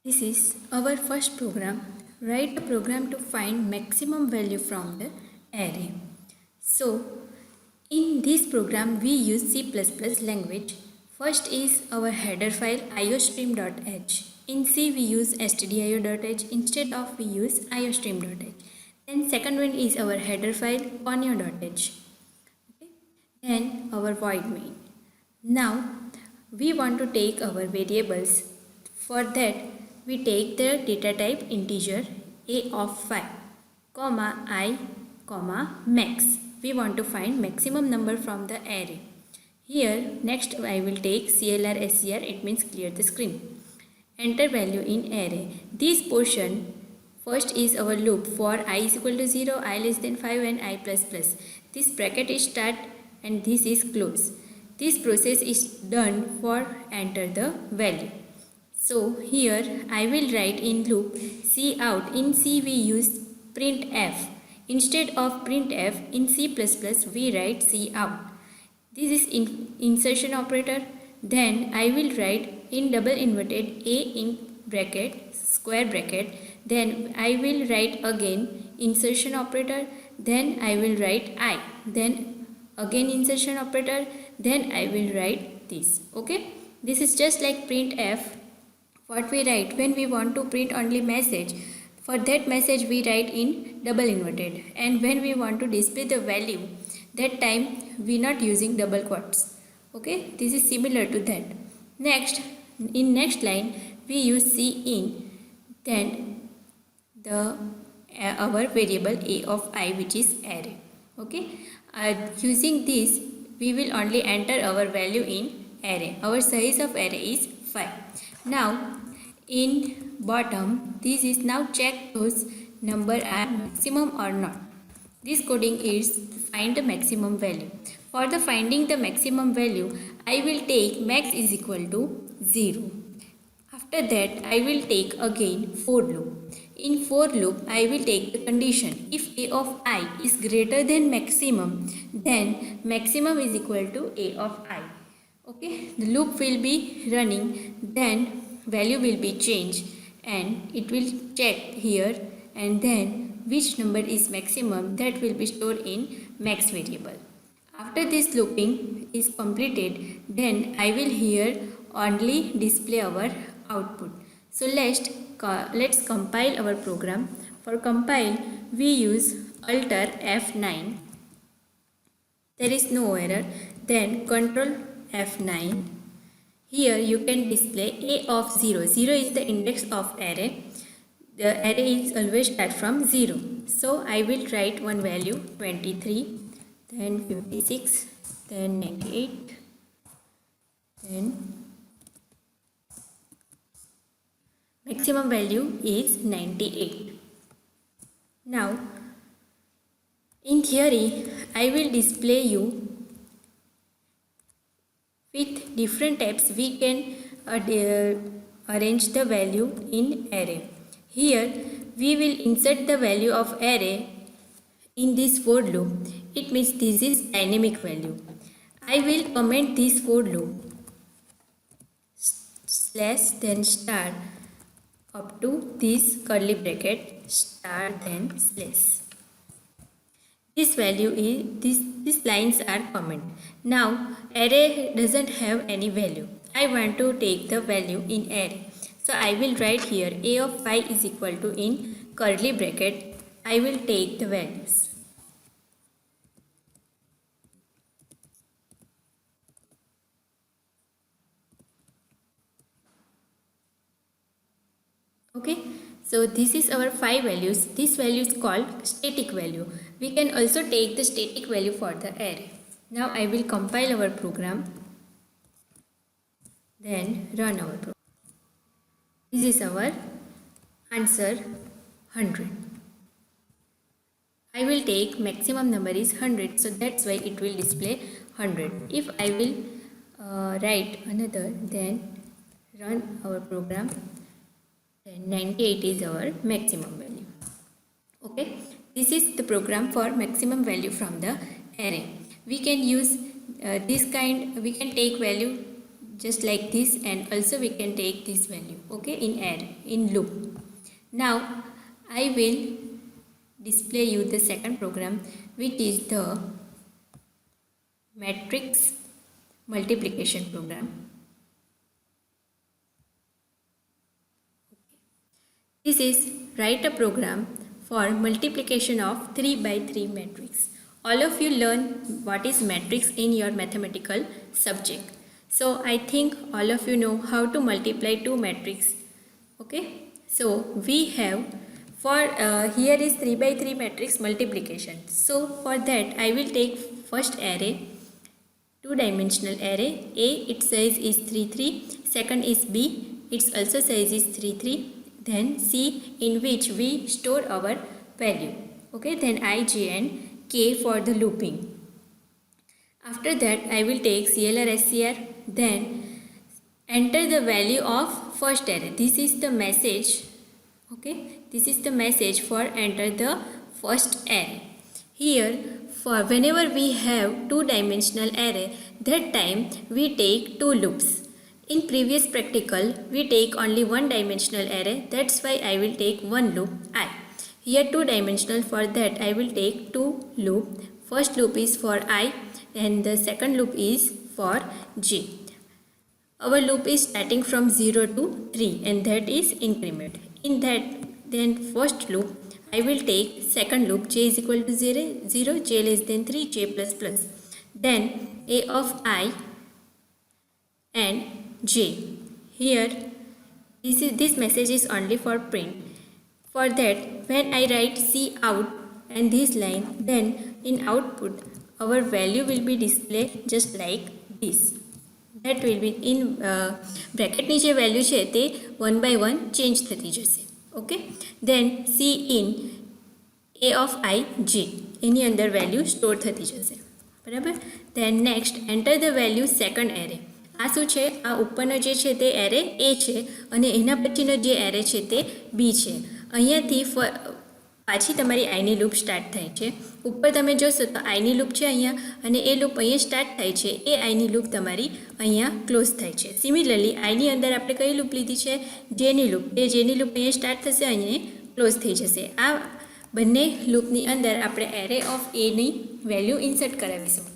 This is our first program. Write a program to find maximum value from the array. So, in this program we use C++ language. First is our header file iostream.h. In C we use stdio.h instead of we use iostream.h. Then second one is our header file conio.h. Okay. Then our void main. Now we want to take our variables. For that we take the data type integer a of 5, comma I, comma max. We want to find maximum number from the array. Here next I will take clr scr, it means clear the screen. Enter value in array. This portion first is our loop for I is equal to 0, I less than 5 and I plus plus. This bracket is start and this is close. This process is done for enter the value. So here I will write in loop cout. In C we use printf. Instead of printf in C++ we write cout. This is insertion operator. Then I will write in double inverted a in bracket square bracket. Then I will write again insertion operator. Then I will write I. Then again insertion operator. Then I will write this. Okay. This is just like printf. What we write when we want to print only message. For that message we write in double inverted. And when we want to display the value, that time we not using double quotes. Okay, this is similar to that. Next, in next line we use cin, then the our variable a of I, which is array. Okay, using this we will only enter our value in array. Our size of array is 5. Now in bottom this is now check those number are maximum or not. This coding is to find the maximum value. For the finding the maximum value, I will take max is equal to 0. After that, I will take again for loop. In for loop, I will take the condition. If a of I is greater than maximum, then maximum is equal to a of I. Okay, the loop will be running, then value will be changed and it will check here and then which number is maximum, that will be stored in max variable. After this looping is completed, then I will here only display our output. So let's compile our program. For compile we use Alter F9. There is no error. Then Control F9. Here you can display a of 0. 0 is the index of array. The array is always start from 0. So I will write one value 23, then 56, then 98, then maximum value is 98. Now in theory I will display you with different types we can arrange the value in array. Here we will insert the value of array in this for loop. It means this is dynamic value. I will comment this for loop slash then star up to this curly bracket star then slash. This value is these lines are comment. Now array doesn't have any value. I want to take the value in array. So I will write here a of 5 is equal to in curly bracket. I will take the values. Okay. So this is our 5 values. This value is called static value. We can also take the static value for the array. Now I will compile our program. Then run our program. This is our answer 100. I will take maximum number is 100. So that's why it will display 100. If I will write another, then run our program. Then 98 is our maximum value. Okay, this is the program for maximum value from the array. We can use we can take value just like this, and also we can take this value, okay, in array, in loop. Now I will display you the second program, which is the matrix multiplication program. This is write a program for multiplication of 3 by 3 matrix. All of you learn what is matrix in your mathematical subject. So I think all of you know how to multiply two matrix. Okay. So we have for here is 3 by 3 matrix multiplication. So for that I will take first array, two-dimensional array. A, its size is 3 3. Second is B, its also size is 3 3. Then C, in which we store our value. Okay, then I, J and K for the looping. After that I will take CLR SCR, then enter the value of first array. This is the message. Okay, this is the message for enter the first array. Here for whenever we have two-dimensional array, that time we take two loops. In previous practical, we take only one-dimensional array. That's why I will take one loop I. Here two-dimensional, for that I will take two loop. First loop is for I and the second loop is for J. Our loop is starting from 0 to 3 and that is increment. In that, then first loop I will take second loop, J is equal to 0, 0, J less than 3, J plus plus. Then A of I and J. Here this message is only for print. For that when I write C out and this line, then in output our value will be displayed just like this. That will be in bracket ની જે value છે તે 1 by 1 change થતી જશે. Okay. Then C in A of I J એની અંદર value store થતી જશે. બરાબર. Then next enter the value second array. આ શું છે? આ ઉપરનો જે છે તે એરે A છે અને એના પછીનો જે એરે છે તે B છે. અહીંયાથી પાછી તમારી આઈની લૂપ સ્ટાર્ટ થાય છે. ઉપર તમે જોશો તો આઈની લૂપ છે અહીંયા અને એ લૂપ અહીંયા સ્ટાર્ટ થાય છે. એ આઈની લૂપ તમારી અહીંયા ક્લોઝ થાય છે. સિમિલરલી આઈની અંદર આપણે કઈ લૂપ લીધી છે? જેની લૂપ. એ જેની લૂપ અહીંયા સ્ટાર્ટ થશે, અહીંયા ક્લોઝ થઈ જશે. આ બંને લૂપની અંદર આપણે એરે ઓફ એની વેલ્યુ ઇન્સર્ટ કરાવીશું.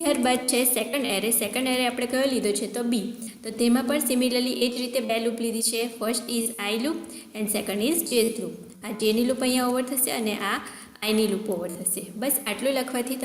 ત્યારબાદ છે સેકન્ડ એરે. સેકન્ડ એરે આપણે કયો લીધો છે? તો બી. તો તેમાં પણ સિમિલરલી એ જ રીતે બે લૂપ લીધી છે. First is I loop and second is જે લૂપ. આ જેની લૂપ અહીંયા ઓવર થશે અને આ આઈની લૂપ ઓવર થશે. બસ આટલું લખવાથી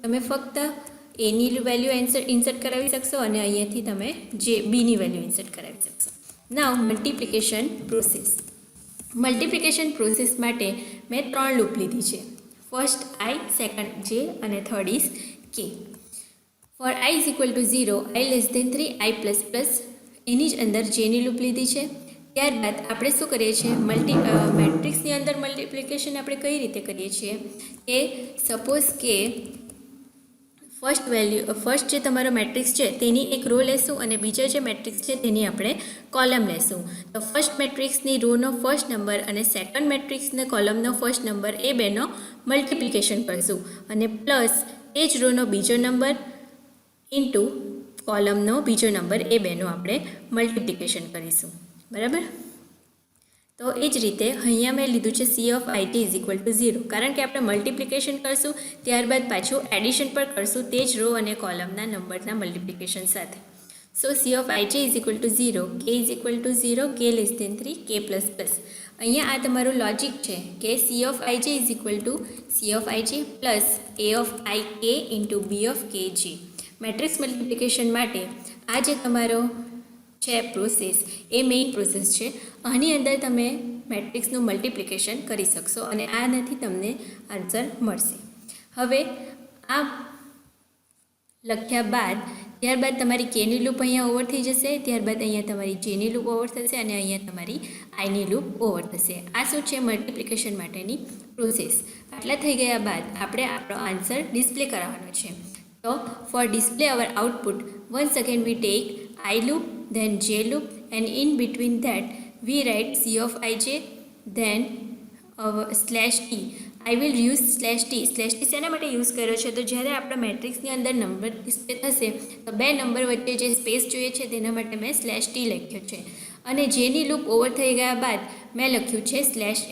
તમે ફક્ત એની વેલ્યુ ઇન્સર્ટ કરાવી શકશો અને અહીંયાથી તમે જે બીની વેલ્યુ ઇન્સર્ટ કરાવી શકશો. નાઉ મલ્ટિપ્લિકેશન પ્રોસેસ. મલ્ટિપ્લિકેશન પ્રોસેસ માટે મેં 3 લૂપ લીધી છે. ફર્સ્ટ આઈ, સેકન્ડ જે અને third is K. For I is equal to 0, I less than 3, I plus plus એની જ અંદર જેની લૂપ લીધી છે. ત્યારબાદ આપણે શું કરીએ છીએ? મેટ્રિક્સની અંદર મલ્ટિપ્લિકેશન આપણે કઈ રીતે કરીએ છીએ કે સપોઝ કે ફર્સ્ટ જે તમારો મેટ્રિક્સ છે તેની એક રો લેશું અને બીજો જે મેટ્રિક્સ છે તેની આપણે કોલમ લેશું. તો ફર્સ્ટ મેટ્રિક્સની રોનો ફર્સ્ટ નંબર અને સેકન્ડ મેટ્રિક્સને કોલમનો ફર્સ્ટ નંબર એ બેનો મલ્ટિપ્લિકેશન કરીશું અને પ્લસ એ જ રોનો બીજો નંબર ઇન્ટુ કોલમનો બીજો નંબર એ બેનો આપણે મલ્ટિપ્લિકેશન કરીશું. બરાબર. તો એ જ રીતે અહીંયા મેં લીધું છે C of I T is equal to 0, કારણ કે આપણે મલ્ટિપ્લિકેશન કરશું ત્યારબાદ પાછું એડિશન પર કરશું તે જ રો અને કોલમના નંબરના મલ્ટિપ્લિકેશન સાથે. So C of I T is equal to 0, K is equal to 0, કે લેસ દેન 3, કે પ્લસ પ્લસ. અહીંયા આ તમારું લોજિક છે કે C of I J is equal to C of I J plus A of I k into B of કે જી. Matrix multiplication માટે આ જે તમારો છે પ્રોસેસ એ મેઇન પ્રોસેસ છે. આની અંદર તમે મેટ્રિક્સનું મલ્ટિપ્લિકેશન કરી શકશો અને આનાથી તમને આન્સર મળશે. હવે આ લખ્યા બાદ ત્યારબાદ તમારી કેની લૂપ અહીંયા ઓવર થઈ જશે. ત્યારબાદ અહીંયા તમારી જેની લૂપ ઓવર થશે અને અહીંયા તમારી આઈની લૂપ ઓવર થશે. આ શું છે? મલ્ટિપ્લિકેશન માટેની પ્રોસેસ. આટલા થઈ ગયા બાદ આપણે આપણો આન્સર ડિસ્પ્લે કરાવવાનો છે. તો for display our output once again we take I loop, then J loop, and in between that we write C of ij, then slash t. I will use /t. /t શેના માટે use કર્યો છે? તો જ્યારે આપણા મેટ્રિક્સની અંદર number display થશે તો બે નંબર વચ્ચે જે સ્પેસ જોઈએ છે તેના માટે મેં /t લખ્યો છે. અને જેની લૂપ ઓવર થઈ ગયા બાદ મેં લખ્યું છે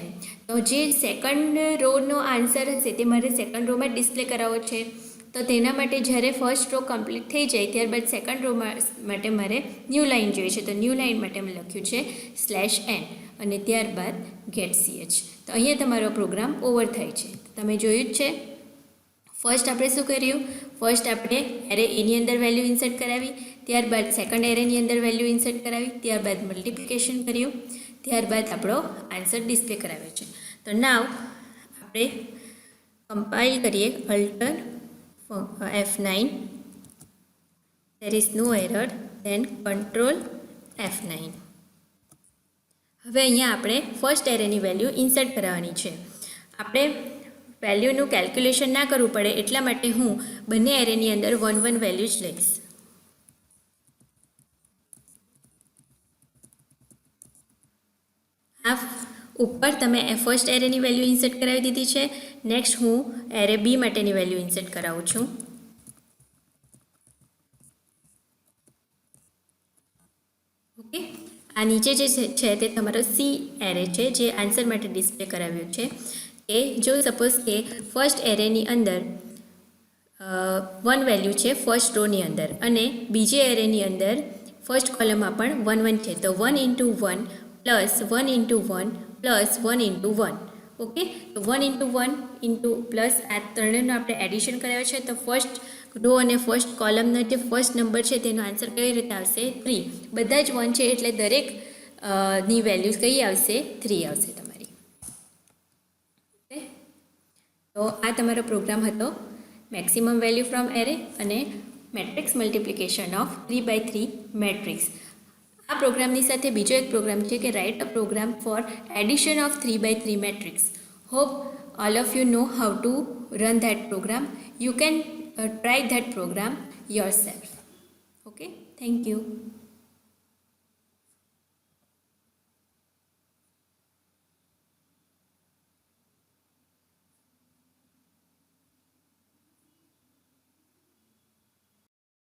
/m. તો જે સેકન્ડ રોનો આન્સર હશે તે મારે સેકન્ડ રોમાં જ ડિસ્પ્લે કરાવવો છે. તો તેના માટે જ્યારે ફર્સ્ટ રો કમ્પ્લીટ થઈ જાય ત્યારબાદ સેકન્ડ રો માટે મારે ન્યૂ લાઇન જોઈએ છે. તો ન્યૂ લાઇન માટે મેં લખ્યું છે /n અને ત્યારબાદ get ch. તો અહીંયા તમારો પ્રોગ્રામ ઓવર થાય છે. તમે જોયું જ છે. ફર્સ્ટ આપણે શું કર્યું? ફર્સ્ટ આપણે એરે એની અંદર વેલ્યુ ઇન્સર્ટ કરાવી, ત્યારબાદ સેકન્ડ એરેની અંદર વેલ્યુ ઇન્સર્ટ કરાવી, ત્યારબાદ મલ્ટિપ્લિકેશન કર્યું, ત્યારબાદ આપણો આન્સર ડિસ્પ્લે કરાવ્યો છે. તો નાવ આપણે કમ્પાઇલ કરીએ alter F9, there is no error, then control F9. હવે અહીંયા આપણે ફર્સ્ટ એરેની વેલ્યુ ઇન્સર્ટ કરાવવાની છે. આપણે વેલ્યુનું કેલ્ક્યુલેશન ના કરવું પડે એટલા માટે હું બંને એરેની અંદર 1 1 વેલ્યુ જ લઈશ. આ ઉપર તમે ફર્સ્ટ એરેની વેલ્યુ ઇન્સર્ટ કરાવી દીધી છે. નેક્સ્ટ હું એરે બી માટેની વેલ્યુ ઇન્સર્ટ કરાવું છું. ઓકે, આ નીચે જે છે તે તમારો સી એરે છે જે આન્સર માટે ડિસ્પ્લે કરાવ્યો છે. કે જો સપોઝ કે ફર્સ્ટ એરેની અંદર 1 વેલ્યુ છે ફર્સ્ટ રોની અંદર અને બીજી એરેની અંદર ફર્સ્ટ કોલમમાં પણ 1 1 છે. તો 1 × 1 પ્લસ 1 × 1 પ્લસ 1 × 1. ઓકે, તો 1 × 1 પ્લસ આ ત્રણેયનો આપણે એડિશન કરાવ્યો છે. તો ફર્સ્ટ રો અને ફર્સ્ટ કોલમનો જે ફર્સ્ટ નંબર છે તેનો આન્સર કઈ રીતે આવશે? 3. બધા જ 1 છે એટલે દરેક ની વેલ્યુ કઈ આવશે? 3 આવશે તમારી. ઓકે, તો આ તમારો પ્રોગ્રામ હતો મેક્સિમમ વેલ્યુ ફ્રોમ એરે અને મેટ્રિક્સ મલ્ટિપ્લિકેશન ઓફ 3 × 3 મેટ્રિક્સ. આ પ્રોગ્રામની સાથે બીજો એક પ્રોગ્રામ છે કે write a program for addition of 3 × 3 matrix. Hope all of you know how to run that program. You can try that program yourself. Okay, thank you.